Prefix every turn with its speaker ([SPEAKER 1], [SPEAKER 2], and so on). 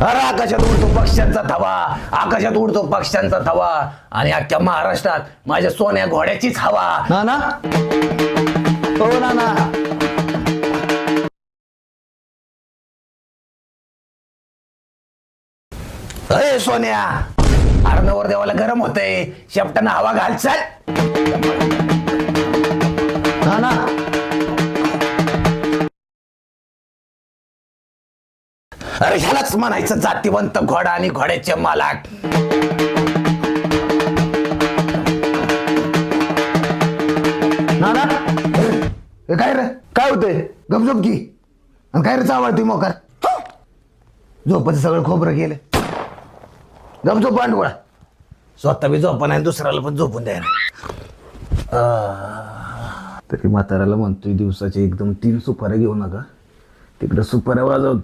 [SPEAKER 1] अरे आकाशात उडतो पक्ष्यांचा थवा, आकाशात उडतो पक्ष्यांचा थवा आणि अख्ख्या महाराष्ट्रात माझ्या सोन्या घोड्याचीच हवा.
[SPEAKER 2] नाना हो नाना.
[SPEAKER 1] अरे सोन्या, अरे नवर देवाला गरम होतंय, शेपटानं हवा घाल चल.
[SPEAKER 2] नाना
[SPEAKER 1] अरे ह्यालाच म्हणायचं जातीवंत घोडा आणि घोड्याचे मालक.
[SPEAKER 2] नाना
[SPEAKER 1] हे काय रे,
[SPEAKER 2] काय होतंय?
[SPEAKER 1] गपझोप की. आणि काय रे चावळतोय मोकार, झोपाचं सगळं खोबरं गेलं. गपझोप बांडगोळा, स्वतः बी झोपा नाही दुसऱ्याला पण झोपून द्या. तरी म्हाताऱ्याला म्हणतोय दिवसाचे एकदम 3 सुपाऱ्या घेऊ नका, तिकडे सुपाऱ्या वाजवते